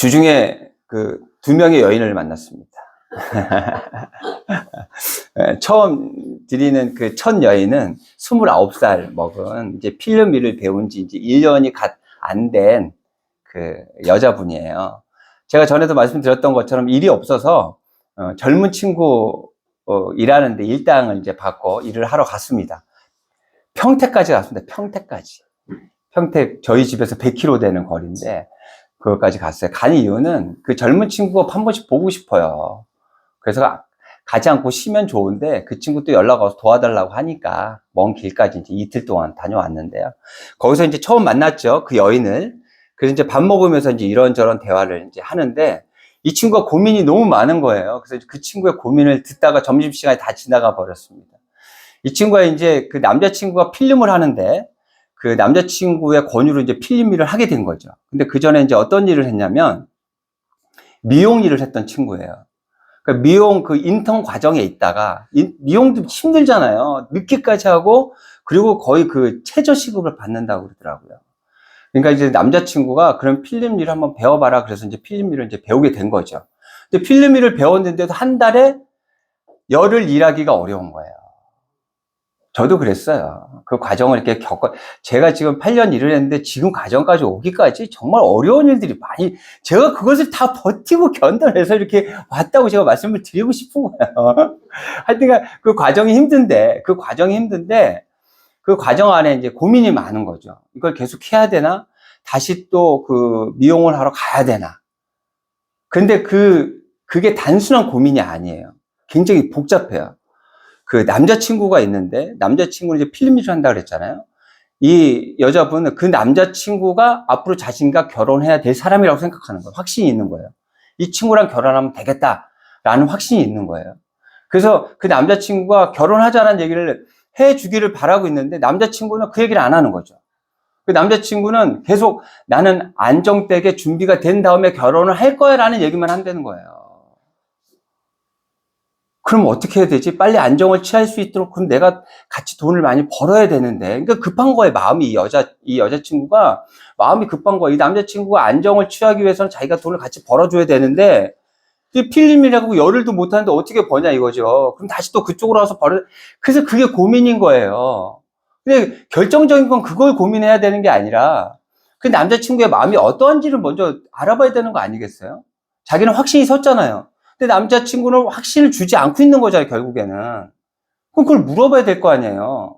주중에 그 2명의 여인을 만났습니다. 처음 드리는 그 첫 여인은 29살 먹은 이제 필름 일을 배운 지 이제 1년이 안 된 그 여자분이에요. 제가 전에도 말씀드렸던 것처럼 일이 없어서 젊은 친구 일하는데 일당을 이제 받고 일을 하러 갔습니다. 평택까지 갔습니다. 평택까지. 평택 저희 집에서 100km 되는 거리인데 그것까지 갔어요. 간 이유는 그 젊은 친구가 한 번씩 보고 싶어요. 그래서 가지 않고 쉬면 좋은데 그 친구 또 연락 와서 도와달라고 하니까 먼 길까지 이제 이틀 동안 다녀왔는데요. 거기서 이제 처음 만났죠. 그 여인을. 그래서 이제 밥 먹으면서 이제 이런저런 대화를 이제 하는데 이 친구가 고민이 너무 많은 거예요. 그래서 그 친구의 고민을 듣다가 점심시간이 다 지나가 버렸습니다. 이 친구가 이제 그 남자친구가 필름을 하는데 그 남자친구의 권유로 이제 필름 일을 하게 된 거죠. 근데 그 전에 이제 어떤 일을 했냐면 미용 일을 했던 친구예요. 그러니까 미용 그 인턴 과정에 있다가 미용도 힘들잖아요. 늦게까지 하고 그리고 거의 그 최저 시급을 받는다고 그러더라고요. 그러니까 이제 남자친구가 그런 필름 일을 한번 배워봐라. 그래서 이제 필름 일을 이제 배우게 된 거죠. 근데 필름 일을 배웠는데도 한 달에 열흘 일하기가 어려운 거예요. 저도 그랬어요. 그 과정을 이렇게 제가 지금 8년 일을 했는데 지금 과정까지 오기까지 정말 어려운 일들이 많이, 제가 그것을 다 버티고 견뎌내서 이렇게 왔다고 제가 말씀을 드리고 싶은 거예요. 하여튼 그 과정이 힘든데, 그 과정 안에 이제 고민이 많은 거죠. 이걸 계속 해야 되나? 다시 또 그 미용을 하러 가야 되나? 근데 그게 단순한 고민이 아니에요. 굉장히 복잡해요. 그 남자친구가 있는데 남자친구는 이제 필름 일을 한다 그랬잖아요. 이 여자분은 그 남자친구가 앞으로 자신과 결혼해야 될 사람이라고 생각하는 거예요. 확신이 있는 거예요. 이 친구랑 결혼하면 되겠다라는 확신이 있는 거예요. 그래서 그 남자친구가 결혼하자는 얘기를 해주기를 바라고 있는데 남자친구는 그 얘기를 안 하는 거죠. 그 남자친구는 계속 나는 안정되게 준비가 된 다음에 결혼을 할 거야 라는 얘기만 한다는 거예요. 그럼 어떻게 해야 되지? 빨리 안정을 취할 수 있도록 그럼 내가 같이 돈을 많이 벌어야 되는데. 그러니까 급한 거예요, 마음이. 이 여자친구가 마음이 급한 거예요. 이 남자친구가 안정을 취하기 위해서는 자기가 돈을 같이 벌어줘야 되는데 이 필름이라고 열흘도 못하는데 어떻게 버냐 이거죠. 그럼 다시 또 그쪽으로 와서 그래서 그게 고민인 거예요. 근데 결정적인 건 그걸 고민해야 되는 게 아니라 그 남자친구의 마음이 어떠한지를 먼저 알아봐야 되는 거 아니겠어요? 자기는 확신이 섰잖아요. 근데 남자친구는 확신을 주지 않고 있는 거잖아요, 결국에는. 그럼 그걸 물어봐야 될 거 아니에요.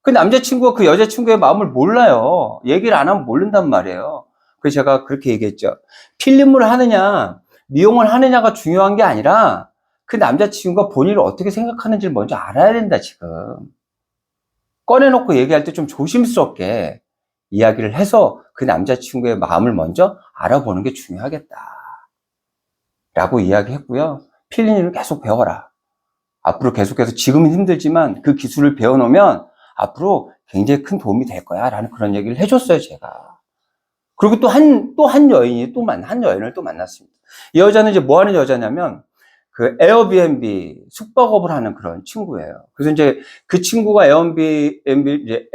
그 남자친구가 그 여자친구의 마음을 몰라요. 얘기를 안 하면 모른단 말이에요. 그래서 제가 그렇게 얘기했죠. 필름을 하느냐, 미용을 하느냐가 중요한 게 아니라 그 남자친구가 본인을 어떻게 생각하는지를 먼저 알아야 된다, 지금. 꺼내놓고 얘기할 때 좀 조심스럽게 이야기를 해서 그 남자친구의 마음을 먼저 알아보는 게 중요하겠다. 라고 이야기했고요. 필름을 계속 배워라. 앞으로 계속해서 지금은 힘들지만 그 기술을 배워놓으면 앞으로 굉장히 큰 도움이 될 거야. 라는 그런 얘기를 해줬어요, 제가. 그리고 또 한 여인을 또 만났습니다. 이 여자는 이제 뭐 하는 여자냐면 그 에어비앤비 숙박업을 하는 그런 친구예요. 그래서 이제 그 친구가 에어비앤비를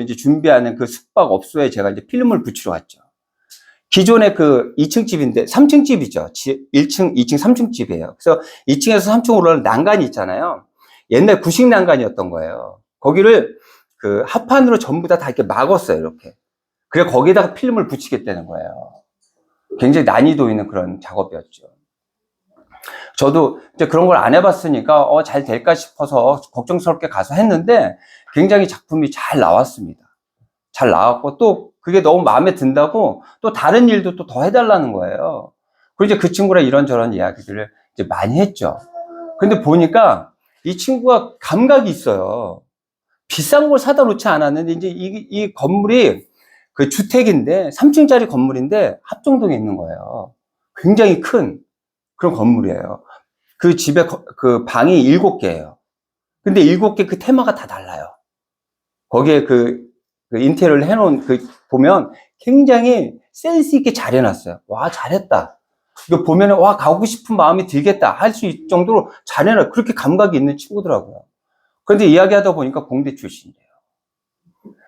이제 준비하는 그 숙박업소에 제가 이제 필름을 붙이러 갔죠. 기존에 그 2층 집인데 3층 집이죠. 1층, 2층, 3층 집이에요. 그래서 2층에서 3층 올라가는 난간이 있잖아요. 옛날 구식 난간이었던 거예요. 거기를 그 합판으로 전부 다 이렇게 막았어요, 이렇게. 그래 거기에다가 필름을 붙이겠다는 거예요. 굉장히 난이도 있는 그런 작업이었죠. 저도 이제 그런 걸 안 해봤으니까 잘 될까 싶어서 걱정스럽게 가서 했는데 굉장히 작품이 잘 나왔습니다. 잘 나왔고 또 그게 너무 마음에 든다고 또 다른 일도 또 더 해달라는 거예요. 그리고 이제 그 친구랑 이런저런 이야기들을 이제 많이 했죠. 근데 보니까 이 친구가 감각이 있어요. 비싼 걸 사다 놓지 않았는데 이제 이 건물이 그 주택인데 3층짜리 건물인데 합정동에 있는 거예요. 굉장히 큰 그런 건물이에요. 그 집에 그 방이 7개예요. 근데 7개 그 테마가 다 달라요. 거기에 그 인테리어를 해놓은 보면 굉장히 센스 있게 잘 해놨어요. 와, 잘했다. 이거 보면은 와, 가고 싶은 마음이 들겠다 할 수 있을 정도로 잘 해놨어요. 그렇게 감각이 있는 친구더라고요. 그런데 이야기하다 보니까 공대 출신이에요.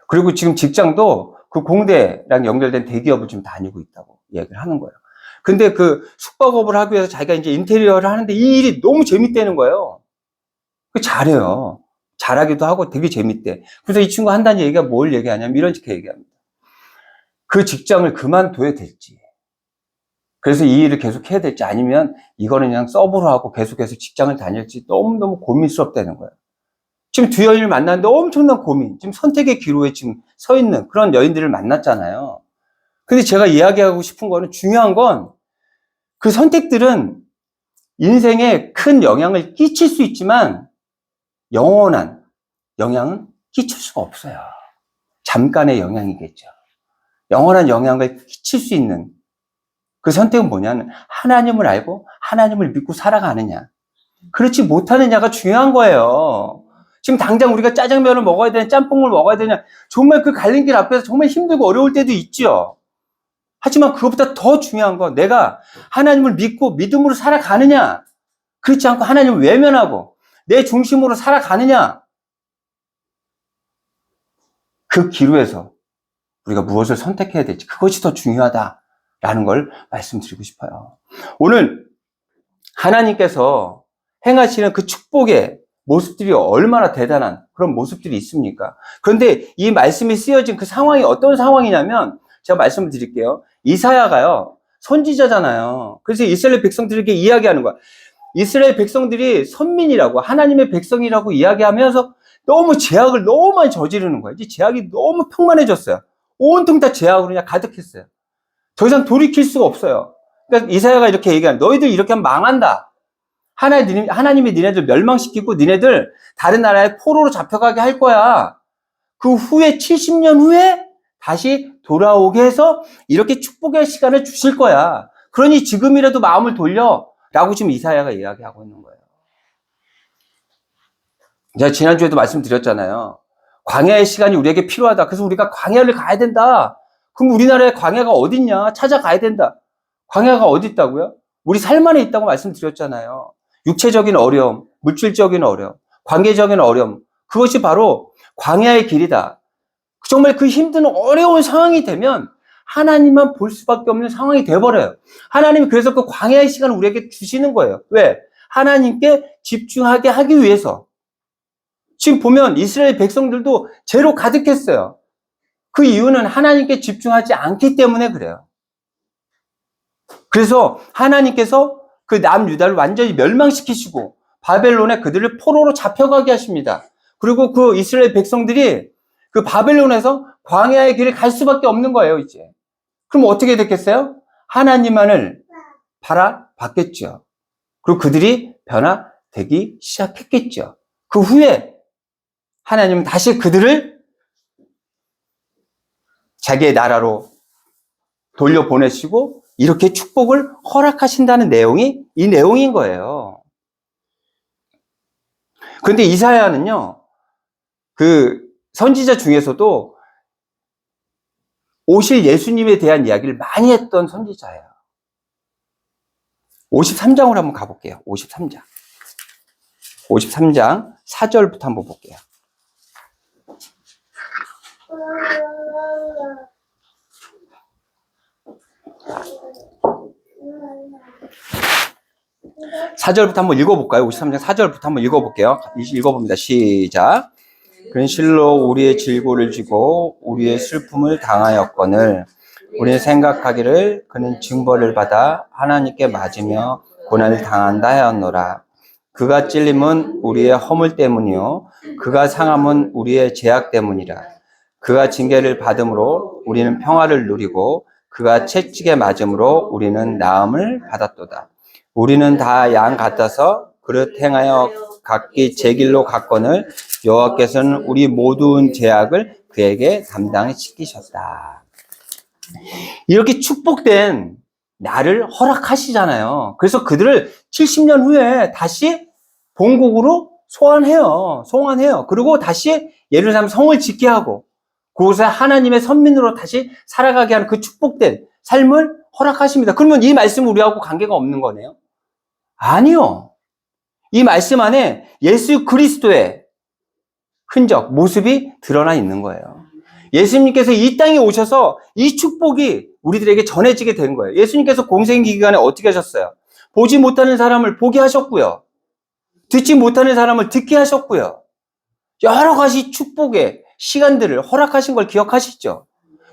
그리고 지금 직장도 그 공대랑 연결된 대기업을 지금 다니고 있다고 얘기를 하는 거예요. 근데 그 숙박업을 하기 위해서 자기가 이제 인테리어를 하는데 이 일이 너무 재밌다는 거예요. 잘해요. 잘하기도 하고 되게 재밌대. 그래서 이 친구 한다는 얘기가 뭘 얘기하냐면 이렇게 얘기합니다. 그 직장을 그만둬야 될지. 그래서 이 일을 계속 해야 될지 아니면 이거는 그냥 서브로 하고 계속해서 직장을 다닐지 너무너무 고민스럽다는 거예요. 지금 두 여인을 만났는데 엄청난 고민, 지금 선택의 기로에 지금 서 있는 그런 여인들을 만났잖아요. 근데 제가 이야기하고 싶은 거는 중요한 건 그 선택들은 인생에 큰 영향을 끼칠 수 있지만 영원한 영향은 끼칠 수가 없어요. 잠깐의 영향이겠죠. 영원한 영향을 끼칠 수 있는 그 선택은 뭐냐면 하나님을 알고 하나님을 믿고 살아가느냐, 그렇지 못하느냐가 중요한 거예요. 지금 당장 우리가 짜장면을 먹어야 되냐, 짬뽕을 먹어야 되냐, 정말 그 갈림길 앞에서 정말 힘들고 어려울 때도 있죠. 하지만 그것보다 더 중요한 건 내가 하나님을 믿고 믿음으로 살아가느냐, 그렇지 않고 하나님을 외면하고 내 중심으로 살아가느냐, 그 기로에서 우리가 무엇을 선택해야 될지 그것이 더 중요하다라는 걸 말씀드리고 싶어요. 오늘 하나님께서 행하시는 그 축복의 모습들이 얼마나 대단한 그런 모습들이 있습니까? 그런데 이 말씀이 쓰여진 그 상황이 어떤 상황이냐면 제가 말씀을 드릴게요. 이사야가요, 선지자잖아요. 그래서 이스라엘 백성들에게 이야기하는 거야. 이스라엘 백성들이 선민이라고 하나님의 백성이라고 이야기하면서 너무 제약을 너무 많이 저지르는 거예요. 이제 제약이 너무 평만해졌어요. 온통 다 제약으로 그냥 가득했어요. 더 이상 돌이킬 수가 없어요. 그러니까 이사야가 이렇게 얘기하는, 너희들 이렇게 하면 망한다. 하나님이 니네들 멸망시키고 니네들 다른 나라에 포로로 잡혀가게 할 거야. 그 후에 70년 후에 다시 돌아오게 해서 이렇게 축복의 시간을 주실 거야. 그러니 지금이라도 마음을 돌려 라고 지금 이사야가 이야기하고 있는 거예요. 제가 지난주에도 말씀드렸잖아요. 광야의 시간이 우리에게 필요하다. 그래서 우리가 광야를 가야 된다. 그럼 우리나라에 광야가 어딨냐? 찾아가야 된다. 광야가 어디 있다고요? 우리 삶 안에 있다고 말씀드렸잖아요. 육체적인 어려움, 물질적인 어려움, 관계적인 어려움, 그것이 바로 광야의 길이다. 정말 그 힘든 어려운 상황이 되면 하나님만 볼 수밖에 없는 상황이 돼버려요. 하나님이 그래서 그 광야의 시간을 우리에게 주시는 거예요. 왜? 하나님께 집중하게 하기 위해서. 지금 보면 이스라엘 백성들도 죄로 가득했어요. 그 이유는 하나님께 집중하지 않기 때문에 그래요. 그래서 하나님께서 그 남유다를 완전히 멸망시키시고 바벨론에 그들을 포로로 잡혀가게 하십니다. 그리고 그 이스라엘 백성들이 그 바벨론에서 광야의 길을 갈 수밖에 없는 거예요, 이제. 그럼 어떻게 됐겠어요? 하나님만을 바라봤겠죠. 그리고 그들이 변화되기 시작했겠죠. 그 후에 하나님은 다시 그들을 자기의 나라로 돌려보내시고 이렇게 축복을 허락하신다는 내용이 이 내용인 거예요. 그런데 이사야는요, 그 선지자 중에서도 오실 예수님에 대한 이야기를 많이 했던 선지자예요. 53장으로 한번 가볼게요. 53장. 53장 4절부터 한번 볼게요. 사절부터 한번 읽어볼까요? 53장 4절부터 한번 읽어볼게요. 읽어봅니다. 시작. 그는 실로 우리의 질고를 지고 우리의 슬픔을 당하였거늘 우리는 생각하기를 그는 징벌을 받아 하나님께 맞으며 고난을 당한다 하였노라. 그가 찔림은 우리의 허물 때문이요 그가 상함은 우리의 죄악 때문이라. 그가 징계를 받음으로 우리는 평화를 누리고 그가 채찍에 맞음으로 우리는 나음을 받았도다. 우리는 다 양 같아서 그릇 행하여 각기 제 길로 갔거늘 여호와께서는 우리 모든 죄악을 그에게 담당시키셨다. 이렇게 축복된 나를 허락하시잖아요. 그래서 그들을 70년 후에 다시 본국으로 송환해요. 그리고 다시 예루살렘 성을 짓게 하고 그곳에 하나님의 선민으로 다시 살아가게 하는 그 축복된 삶을 허락하십니다. 그러면 이 말씀은 우리하고 관계가 없는 거네요? 아니요. 이 말씀 안에 예수 그리스도의 흔적, 모습이 드러나 있는 거예요. 예수님께서 이 땅에 오셔서 이 축복이 우리들에게 전해지게 된 거예요. 예수님께서 공생기 기간에 어떻게 하셨어요? 보지 못하는 사람을 보게 하셨고요. 듣지 못하는 사람을 듣게 하셨고요. 여러 가지 축복의 시간들을 허락하신 걸 기억하시죠?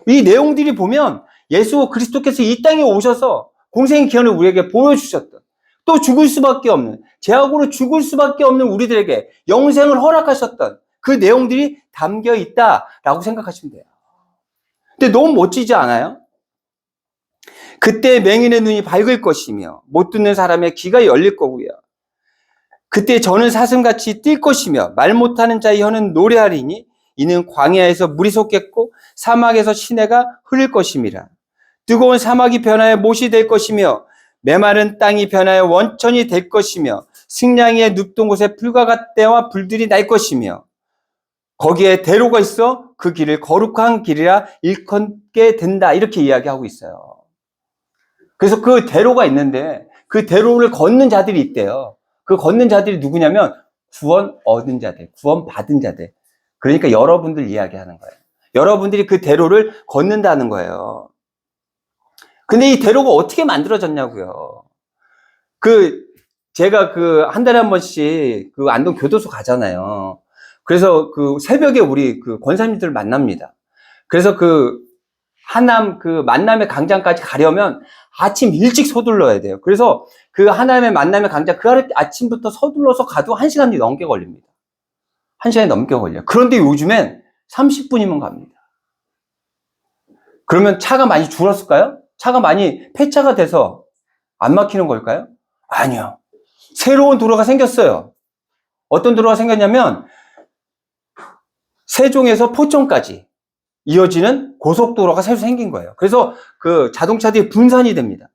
이 내용들이 보면 예수 그리스도께서 이 땅에 오셔서 공생의 기한을 우리에게 보여주셨던, 또 죽을 수밖에 없는, 죄악으로 죽을 수밖에 없는 우리들에게 영생을 허락하셨던 그 내용들이 담겨 있다라고 생각하시면 돼요. 근데 너무 멋지지 않아요? 그때 맹인의 눈이 밝을 것이며 못 듣는 사람의 귀가 열릴 거고요. 그때 저는 사슴같이 뛸 것이며 말 못하는 자의 혀는 노래하리니 이는 광야에서 물이 솟겠고 사막에서 시내가 흐를 것임이라. 뜨거운 사막이 변하여 못이 될 것이며 메마른 땅이 변하여 원천이 될 것이며 승냥이의 눕던 곳에 풀과 갓대와 불들이 날 것이며 거기에 대로가 있어 그 길을 거룩한 길이라 일컫게 된다. 이렇게 이야기하고 있어요. 그래서 그 대로가 있는데 그 대로를 걷는 자들이 있대요. 그 걷는 자들이 누구냐면 구원 얻은 자들, 구원 받은 자들. 그러니까 여러분들 이야기하는 거예요. 여러분들이 그 대로를 걷는다는 거예요. 근데 이 대로가 어떻게 만들어졌냐고요. 제가 한 달에 한 번씩 안동 교도소 가잖아요. 그래서 새벽에 우리 권사님들 만납니다. 그래서 하남 만남의 광장까지 가려면 아침 일찍 서둘러야 돼요. 그래서 하남의 만남의 광장 아침부터 서둘러서 가도 1시간이 넘게 걸립니다. 1시간이 넘게 걸려요. 그런데 요즘엔 30분이면 갑니다. 그러면 차가 많이 줄었을까요? 차가 많이 폐차가 돼서 안 막히는 걸까요? 아니요. 새로운 도로가 생겼어요. 어떤 도로가 생겼냐면 세종에서 포천까지 이어지는 고속도로가 새로 생긴 거예요. 그래서 자동차들이 분산이 됩니다.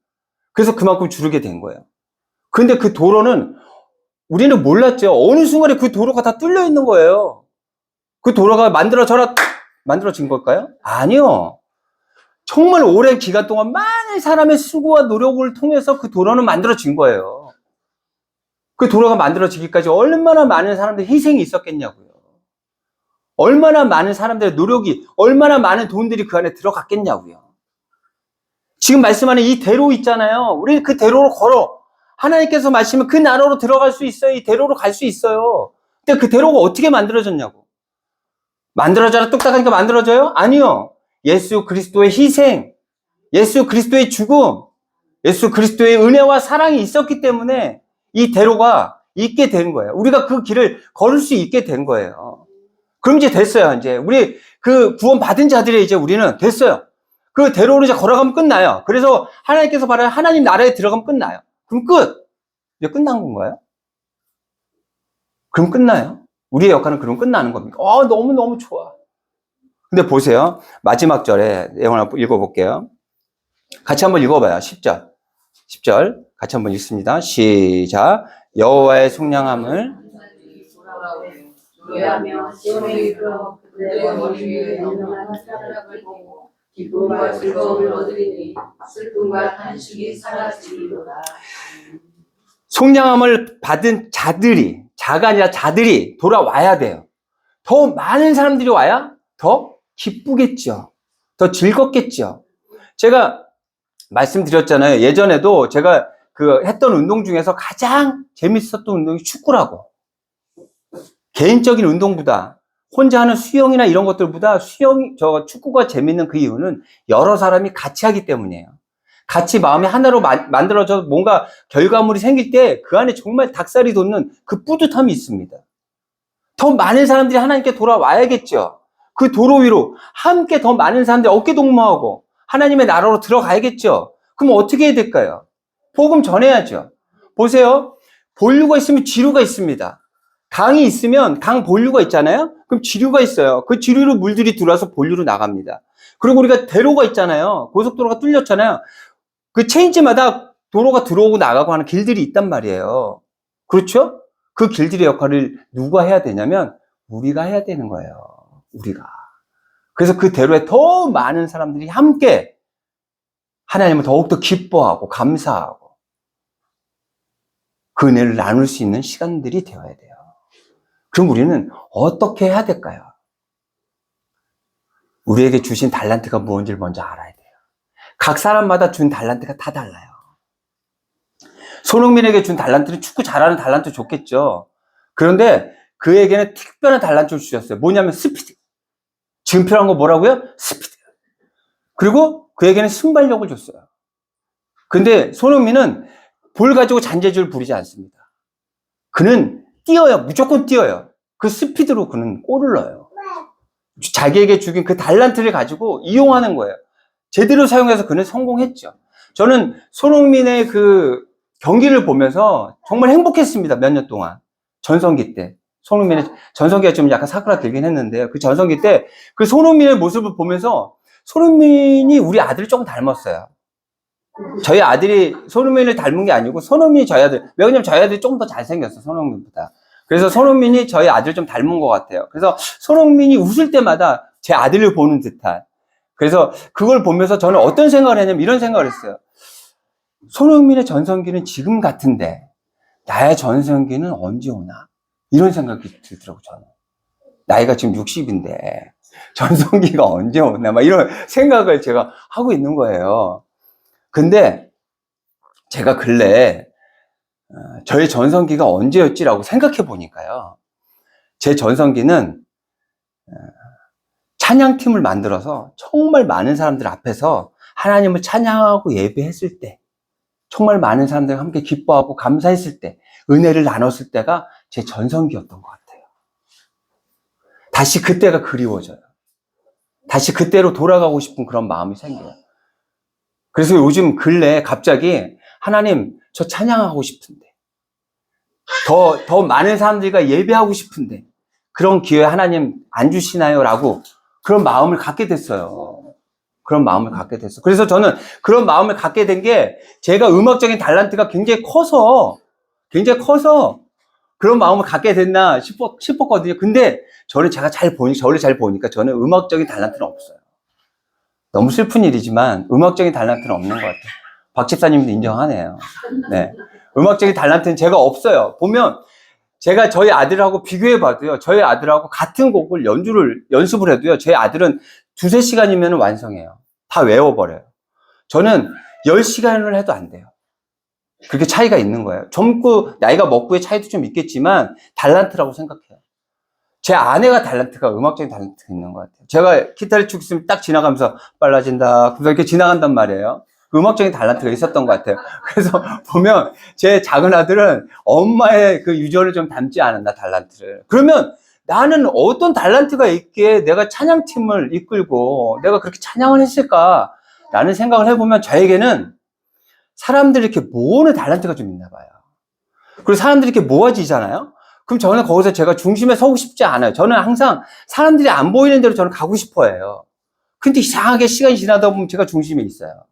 그래서 그만큼 줄게 된 거예요. 근데 그 도로는 우리는 몰랐죠. 어느 순간에 그 도로가 다 뚫려 있는 거예요. 그 도로가 만들어진 걸까요? 아니요. 정말 오랜 기간 동안 많은 사람의 수고와 노력을 통해서 그 도로는 만들어진 거예요. 그 도로가 만들어지기까지 얼마나 많은 사람들의 희생이 있었겠냐고요. 얼마나 많은 사람들의 노력이, 얼마나 많은 돈들이 그 안에 들어갔겠냐고요. 지금 말씀하는 이 대로 있잖아요. 우리 그 대로로 걸어. 하나님께서 말씀은 그 나라로 들어갈 수 있어요. 이 대로로 갈 수 있어요. 근데 그 대로가 어떻게 만들어졌냐고. 만들어져라 뚝딱하니까 만들어져요? 아니요. 예수 그리스도의 희생, 예수 그리스도의 죽음, 예수 그리스도의 은혜와 사랑이 있었기 때문에 이 대로가 있게 된 거예요. 우리가 그 길을 걸을 수 있게 된 거예요. 그럼 이제 됐어요. 이제 우리 구원 받은 자들의 이제 우리는 됐어요. 그 대로로 이제 걸어가면 끝나요. 그래서 하나님께서 말하는 하나님 나라에 들어가면 끝나요. 그럼 끝. 이제 끝난 건가요? 그럼 끝나요? 우리의 역할은 그럼 끝나는 겁니까? 너무너무 좋아. 근데 보세요. 마지막 절에 내용을 한번 읽어볼게요. 같이 한번 읽어봐요. 10절. 10절. 같이 한번 읽습니다. 시작. 여호와의 속량함을 노래하며 시온에 이르러 그들의 머리 위에 영원한 사랑을 보고 기쁨과 즐거움을 얻으리니 슬픔과 탄식이 사라지리로다. 속량함을 받은 자가 아니라 자들이 돌아와야 돼요. 더 많은 사람들이 와야 더 기쁘겠죠. 더 즐겁겠죠. 제가 말씀드렸잖아요. 예전에도 제가 했던 운동 중에서 가장 재밌었던 운동이 축구라고. 개인적인 운동보다 혼자 하는 수영이나 이런 것들보다 축구가 재밌는 그 이유는 여러 사람이 같이 하기 때문이에요. 같이 마음이 하나로 만들어져 뭔가 결과물이 생길 때 그 안에 정말 닭살이 돋는 그 뿌듯함이 있습니다. 더 많은 사람들이 하나님께 돌아와야겠죠. 그 도로 위로 함께 더 많은 사람들이 어깨동무하고 하나님의 나라로 들어가야겠죠. 그럼 어떻게 해야 될까요? 복음 전해야죠. 보세요. 본류가 있으면 지류가 있습니다. 강이 있으면 강 본류가 있잖아요. 그럼 지류가 있어요. 그 지류로 물들이 들어와서 본류로 나갑니다. 그리고 우리가 대로가 있잖아요. 고속도로가 뚫렸잖아요. 그 체인지마다 도로가 들어오고 나가고 하는 길들이 있단 말이에요. 그렇죠? 그 길들의 역할을 누가 해야 되냐면 우리가 해야 되는 거예요. 우리가. 그래서 그 대로에 더 많은 사람들이 함께 하나님을 더욱더 기뻐하고 감사하고 그 은혜를 나눌 수 있는 시간들이 되어야 돼요. 그럼 우리는 어떻게 해야 될까요? 우리에게 주신 달란트가 무엇인지를 먼저 알아야 돼요. 각 사람마다 준 달란트가 다 달라요. 손흥민에게 준 달란트는 축구 잘하는 달란트 줬겠죠. 그런데 그에게는 특별한 달란트를 주셨어요. 뭐냐면 스피드. 지금 필요한 거 뭐라고요? 스피드. 그리고 그에게는 순발력을 줬어요. 근데 손흥민은 볼 가지고 잔재주를 부리지 않습니다. 그는 뛰어요. 무조건 뛰어요. 그 스피드로 그는 골을 넣어요. 자기에게 주긴 그 달란트를 가지고 이용하는 거예요. 제대로 사용해서 그는 성공했죠. 저는 손흥민의 그 경기를 보면서 정말 행복했습니다. 몇 년 동안. 전성기 때. 손흥민의 전성기가 좀 약간 사고가 길긴 했는데요. 그 전성기 때 그 손흥민의 모습을 보면서 손흥민이 우리 아들을 조금 닮았어요. 저희 아들이 손흥민을 닮은 게 아니고 손흥민이 저희 아들, 왜냐면 저희 아들이 조금 더 잘생겼어, 손흥민보다. 그래서 손흥민이 저희 아들을 좀 닮은 것 같아요. 그래서 손흥민이 웃을 때마다 제 아들을 보는 듯한. 그래서 그걸 보면서 저는 어떤 생각을 했냐면 이런 생각을 했어요. 손흥민의 전성기는 지금 같은데 나의 전성기는 언제 오나? 이런 생각이 들더라고요, 저는. 나이가 지금 60인데 전성기가 언제 오나? 막 이런 생각을 제가 하고 있는 거예요. 근데 제가 근래에 저의 전성기가 언제였지라고 생각해 보니까요. 제 전성기는 찬양팀을 만들어서 정말 많은 사람들 앞에서 하나님을 찬양하고 예배했을 때, 정말 많은 사람들과 함께 기뻐하고 감사했을 때, 은혜를 나눴을 때가 제 전성기였던 것 같아요. 다시 그때가 그리워져요. 다시 그때로 돌아가고 싶은 그런 마음이 생겨요. 그래서 요즘 근래에 갑자기 하나님, 저 찬양하고 싶은데, 더 많은 사람들과 예배하고 싶은데, 그런 기회 하나님 안 주시나요? 라고 그런 마음을 갖게 됐어요. 그런 마음을 갖게 됐어요. 그래서 저는 그런 마음을 갖게 된 게 제가 음악적인 달란트가 굉장히 커서 그런 마음을 갖게 됐나 싶었거든요. 근데 저를 잘 보니까 저는 음악적인 달란트는 없어요. 너무 슬픈 일이지만 음악적인 달란트는 없는 것 같아요. 박 집사님도 인정하네요. 네. 음악적인 달란트는 제가 없어요. 보면 제가 저희 아들하고 비교해봐도요. 저희 아들하고 같은 곡을 연습을 해도요. 저희 아들은 2-3시간이면 완성해요. 다 외워버려요. 저는 10시간을 해도 안 돼요. 그렇게 차이가 있는 거예요. 나이가 먹고의 차이도 좀 있겠지만 달란트라고 생각해요. 제 아내가 음악적인 달란트가 있는 것 같아요. 제가 기타를 치고 있으면 딱 지나가면서 빨라진다. 그래서 이렇게 지나간단 말이에요. 음악적인 달란트가 있었던 것 같아요. 그래서 보면 제 작은 아들은 엄마의 그 유전을 좀 닮지 않았나, 달란트를. 그러면 나는 어떤 달란트가 있기에 내가 찬양팀을 이끌고 내가 그렇게 찬양을 했을까라는 생각을 해보면 저에게는 사람들이 이렇게 모으는 달란트가 좀 있나 봐요. 그리고 사람들이 이렇게 모아지잖아요? 그럼 저는 거기서 제가 중심에 서고 싶지 않아요. 저는 항상 사람들이 안 보이는 대로 저는 가고 싶어 해요. 근데 이상하게 시간이 지나다 보면 제가 중심에 있어요.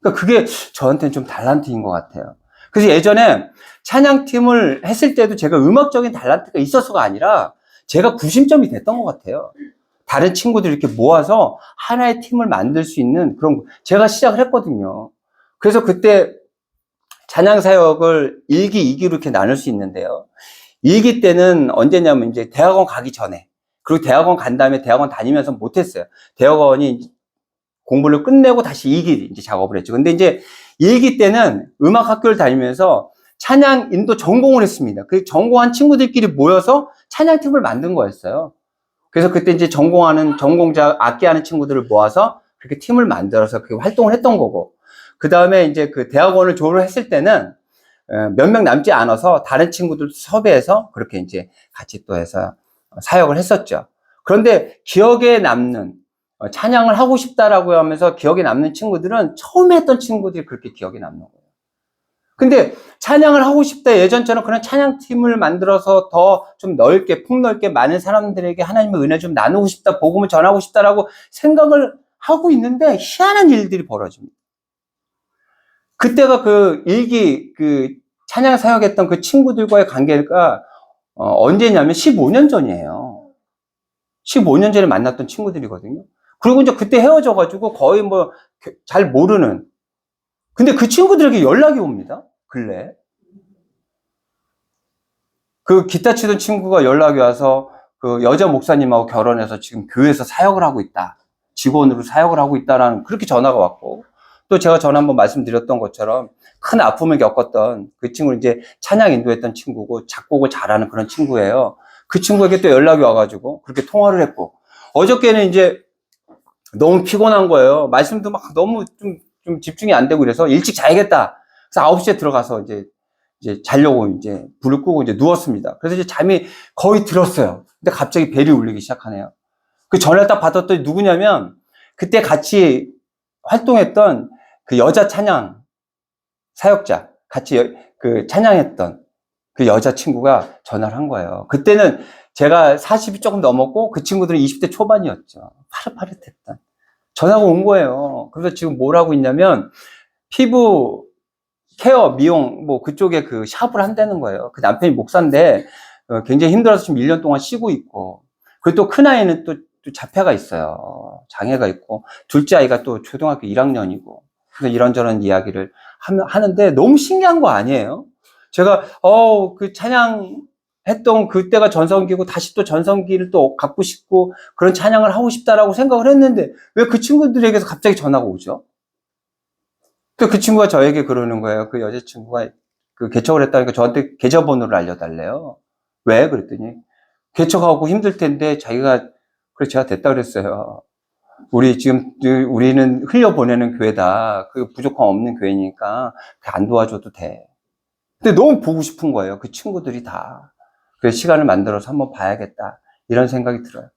그러니까 그게 저한테는 좀 달란트인 것 같아요. 그래서 예전에 찬양팀을 했을 때도 제가 음악적인 달란트가 있어서가 아니라 제가 구심점이 됐던 것 같아요. 다른 친구들 이렇게 모아서 하나의 팀을 만들 수 있는 제가 시작을 했거든요. 그래서 그때 찬양 사역을 1기, 2기로 이렇게 나눌 수 있는데요. 1기 때는 언제냐면 이제 대학원 가기 전에, 그리고 대학원 간 다음에 대학원 다니면서 못했어요. 대학원이 공부를 끝내고 다시 2기 이제 작업을 했죠. 근데 이제 1기 때는 음악 학교를 다니면서 찬양 인도 전공을 했습니다. 그 전공한 친구들끼리 모여서 찬양팀을 만든 거였어요. 그래서 그때 이제 전공자 악기하는 친구들을 모아서 그렇게 팀을 만들어서 그렇게 활동을 했던 거고, 그 다음에 이제 그 대학원을 졸업했을 때는 몇 명 남지 않아서 다른 친구들 섭외해서 그렇게 이제 같이 또 해서 사역을 했었죠. 그런데 기억에 남는, 찬양을 하고 싶다라고 하면서 기억에 남는 친구들은 처음에 했던 친구들이 그렇게 기억에 남는 거예요. 근데 찬양을 하고 싶다, 예전처럼 그런 찬양팀을 만들어서 더 좀 폭넓게 많은 사람들에게 하나님의 은혜 좀 나누고 싶다, 복음을 전하고 싶다라고 생각을 하고 있는데 희한한 일들이 벌어집니다. 그때가 그 찬양 사역했던 그 친구들과의 관계가 언제냐면 15년 전이에요. 15년 전에 만났던 친구들이거든요. 그리고 이제 그때 헤어져가지고 거의 잘 모르는. 근데 그 친구들에게 연락이 옵니다. 근래. 그 기타 치던 친구가 연락이 와서 그 여자 목사님하고 결혼해서 지금 교회에서 사역을 하고 있다. 직원으로 사역을 하고 있다라는 그렇게 전화가 왔고. 또 제가 전에 한번 말씀드렸던 것처럼 큰 아픔을 겪었던 그 친구는 이제 찬양 인도했던 친구고 작곡을 잘하는 그런 친구예요. 그 친구에게 또 연락이 와가지고 그렇게 통화를 했고, 어저께는 이제 너무 피곤한 거예요. 말씀도 막 너무 좀 집중이 안 되고 그래서 일찍 자야겠다. 그래서 9시에 들어가서 이제 자려고 이제 불을 끄고 이제 누웠습니다. 그래서 이제 잠이 거의 들었어요. 근데 갑자기 벨이 울리기 시작하네요. 그 전화를 딱 받았더니 누구냐면 그때 같이 활동했던 그 여자 찬양 사역자, 같이 그 찬양했던 그 여자친구가 전화를 한 거예요. 그때는 제가 40이 조금 넘었고 그 친구들은 20대 초반이었죠. 파릇파릇했던. 전화가 온 거예요. 그래서 지금 뭘 하고 있냐면 피부 케어, 미용, 뭐 그쪽에 그 샵을 한다는 거예요. 그 남편이 목사인데 굉장히 힘들어서 지금 1년 동안 쉬고 있고, 그리고 또 큰아이는 또 자폐가 있어요. 장애가 있고, 둘째 아이가 또 초등학교 1학년이고, 그래서 이런저런 이야기를 하는데 너무 신기한 거 아니에요? 제가, 그 찬양 했던 그때가 전성기고 다시 또 전성기를 또 갖고 싶고 그런 찬양을 하고 싶다라고 생각을 했는데 왜 그 친구들에게서 갑자기 전화가 오죠? 또 그 친구가 저에게 그러는 거예요. 그 여자친구가 그 개척을 했다니까 저한테 계좌번호를 알려달래요. 왜? 그랬더니 개척하고 힘들 텐데 자기가, 그래 제가 됐다 그랬어요. 우리는 흘려보내는 교회다. 그 부족함 없는 교회니까 안 도와줘도 돼. 근데 너무 보고 싶은 거예요. 그 친구들이 다. 그래서 시간을 만들어서 한번 봐야겠다. 이런 생각이 들어요.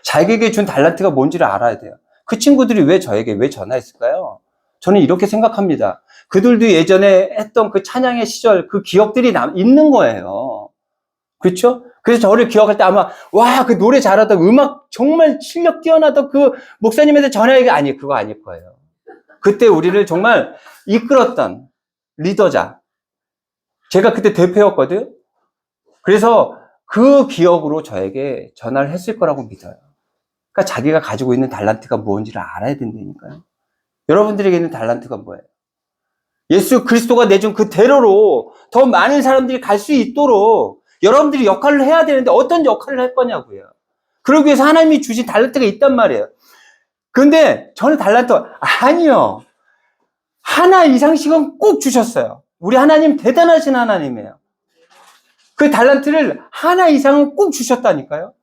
자기에게 준 달란트가 뭔지를 알아야 돼요. 그 친구들이 왜 저에게 왜 전화했을까요? 저는 이렇게 생각합니다. 그들도 예전에 했던 그 찬양의 시절, 그 기억들이 있는 거예요. 그렇죠? 그래서 저를 기억할 때 아마, 와, 그 노래 잘하던, 음악 정말 실력 뛰어나던 그 목사님한테 전화해가 그거 아닐 거예요. 그때 우리를 정말 이끌었던 리더자. 제가 그때 대표였거든요. 그래서 그 기억으로 저에게 전화를 했을 거라고 믿어요. 그러니까 자기가 가지고 있는 달란트가 뭔지를 알아야 된다니까요. 여러분들에게 있는 달란트가 뭐예요? 예수 그리스도가 내준 그 대로로 더 많은 사람들이 갈 수 있도록 여러분들이 역할을 해야 되는데 어떤 역할을 할 거냐고요. 그러기 위해서 하나님이 주신 달란트가 있단 말이에요. 그런데 저는 달란트, 아니요. 하나 이상씩은 꼭 주셨어요. 우리 하나님 대단하신 하나님이에요. 그 달란트를 하나 이상은 꼭 주셨다니까요.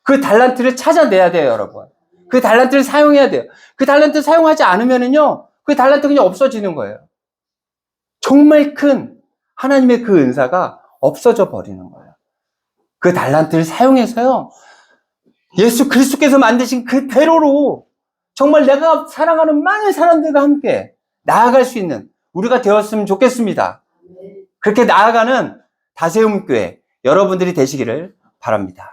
그 달란트를 찾아내야 돼요, 여러분. 그 달란트를 사용해야 돼요. 그 달란트 사용하지 않으면은요, 그 달란트 그냥 없어지는 거예요. 정말 큰 하나님의 그 은사가 없어져 버리는 거예요. 그 달란트를 사용해서요, 예수 그리스도께서 만드신 그 대로로 정말 내가 사랑하는 많은 사람들과 함께 나아갈 수 있는 우리가 되었으면 좋겠습니다. 그렇게 나아가는 다세움 교회 여러분들이 되시기를 바랍니다.